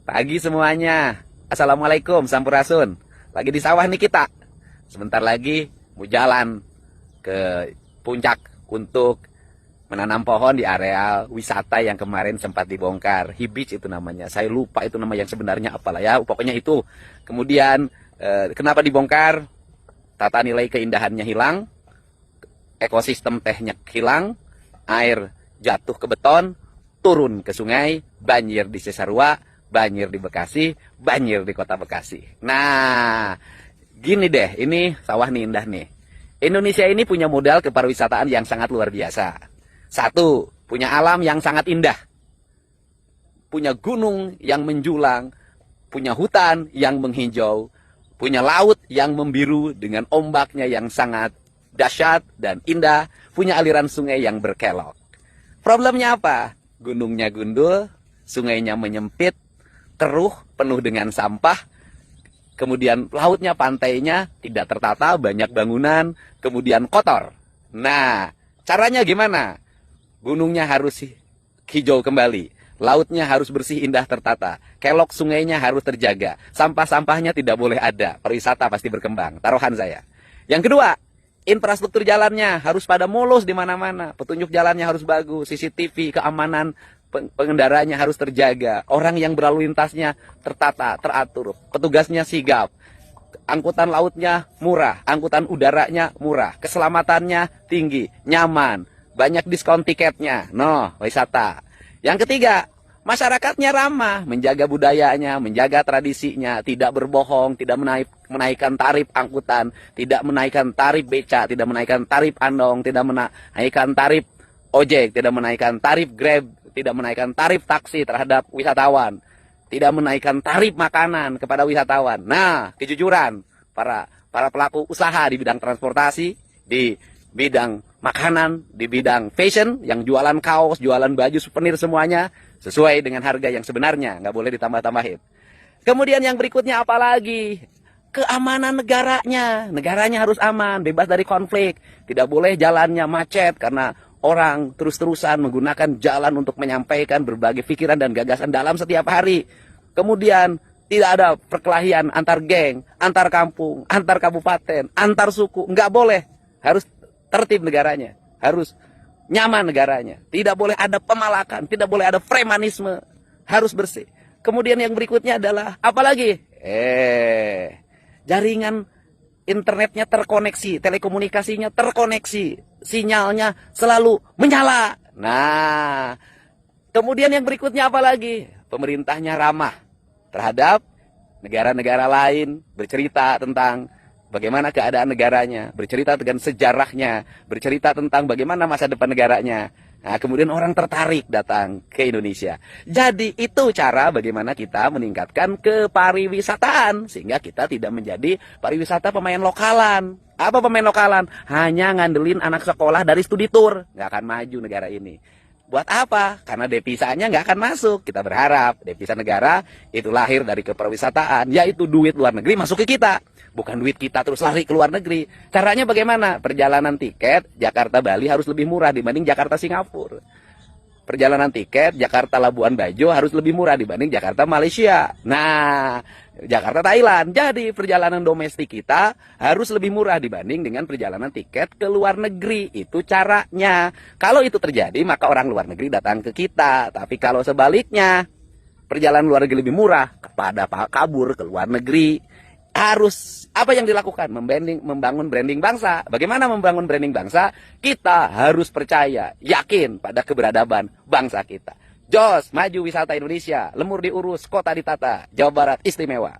Pagi semuanya. Assalamualaikum, sampurasun. Lagi di sawah nih kita. Sebentar lagi mau jalan ke puncak untuk menanam pohon di area wisata yang kemarin sempat dibongkar. Hibich itu namanya. Saya lupa itu nama yang sebenarnya apalah ya. Pokoknya itu. Kemudian kenapa dibongkar? Tata nilai keindahannya hilang, ekosistem tehnya hilang, air jatuh ke beton, turun ke sungai, banjir di Cisarua, banjir di Bekasi, banjir di kota Bekasi. Nah, gini deh, ini sawah nih indah nih. Indonesia ini punya modal kepariwisataan yang sangat luar biasa. Satu, punya alam yang sangat indah. Punya gunung yang menjulang, punya hutan yang menghijau, punya laut yang membiru dengan ombaknya yang sangat dahsyat dan indah, punya aliran sungai yang berkelok. Problemnya apa? Gunungnya gundul, sungainya menyempit, keruh, penuh dengan sampah, kemudian lautnya, pantainya tidak tertata, banyak bangunan, kemudian kotor. Nah, caranya gimana? Gunungnya harus hijau kembali, lautnya harus bersih, indah, tertata, kelok sungainya harus terjaga, sampah-sampahnya tidak boleh ada, pariwisata pasti berkembang, taruhan saya. Yang kedua, infrastruktur jalannya harus pada mulus di mana-mana, petunjuk jalannya harus bagus, CCTV, keamanan pengendaranya harus terjaga, orang yang berlalu lintasnya tertata, teratur, petugasnya sigap, angkutan lautnya murah, angkutan udaranya murah, keselamatannya tinggi, nyaman, banyak diskon tiketnya, wisata. Yang ketiga, masyarakatnya ramah, menjaga budayanya, menjaga tradisinya, tidak berbohong, tidak menaikkan tarif angkutan, tidak menaikkan tarif beca, tidak menaikkan tarif andong, tidak menaikkan tarif ojek, tidak menaikkan tarif Grab, tidak menaikkan tarif taksi terhadap wisatawan, tidak menaikkan tarif makanan kepada wisatawan. Nah, kejujuran para pelaku usaha di bidang transportasi, di bidang makanan, di bidang fashion, yang jualan kaos, jualan baju, souvenir semuanya sesuai dengan harga yang sebenarnya, nggak boleh ditambah-tambahin. Kemudian yang berikutnya apa lagi? Keamanan negaranya harus aman, bebas dari konflik, tidak boleh jalannya macet karena orang terus-terusan menggunakan jalan untuk menyampaikan berbagai pikiran dan gagasan dalam setiap hari. Kemudian tidak ada perkelahian antar geng, antar kampung, antar kabupaten, antar suku, nggak boleh. Harus tertib negaranya, harus nyaman negaranya, tidak boleh ada pemalakan, tidak boleh ada premanisme, harus bersih. Kemudian yang berikutnya adalah apa lagi? Jaringan internetnya terkoneksi, telekomunikasinya terkoneksi, sinyalnya selalu menyala. Nah, kemudian yang berikutnya apa lagi? Pemerintahnya ramah terhadap negara-negara lain, bercerita tentang bagaimana keadaan negaranya, bercerita tentang sejarahnya, bercerita tentang bagaimana masa depan negaranya. Nah, kemudian orang tertarik datang ke Indonesia. Jadi itu cara bagaimana kita meningkatkan kepariwisataan, sehingga kita tidak menjadi pariwisata pemain lokalan. Apa pemain lokalan? Hanya ngandelin anak sekolah dari studi tour. Nggak akan maju negara ini. Buat apa? Karena devisanya nggak akan masuk. Kita berharap devisa negara itu lahir dari kepariwisataan, yaitu duit luar negeri masuk ke kita. Bukan duit kita terus lari ke luar negeri. Caranya bagaimana? Perjalanan tiket Jakarta-Bali harus lebih murah dibanding Jakarta-Singapura. Perjalanan tiket Jakarta-Labuan Bajo harus lebih murah dibanding Jakarta-Malaysia. Nah, Jakarta-Thailand. Jadi perjalanan domestik kita harus lebih murah dibanding dengan perjalanan tiket ke luar negeri. Itu caranya. Kalau itu terjadi, maka orang luar negeri datang ke kita. Tapi kalau sebaliknya, perjalanan luar negeri lebih murah, kepada kabur ke luar negeri. Harus apa yang dilakukan? Membangun branding bangsa. Bagaimana membangun branding bangsa? Kita harus percaya, yakin pada keberadaban bangsa kita. Jos, maju wisata Indonesia, lemur diurus, kota ditata, Jawa Barat istimewa.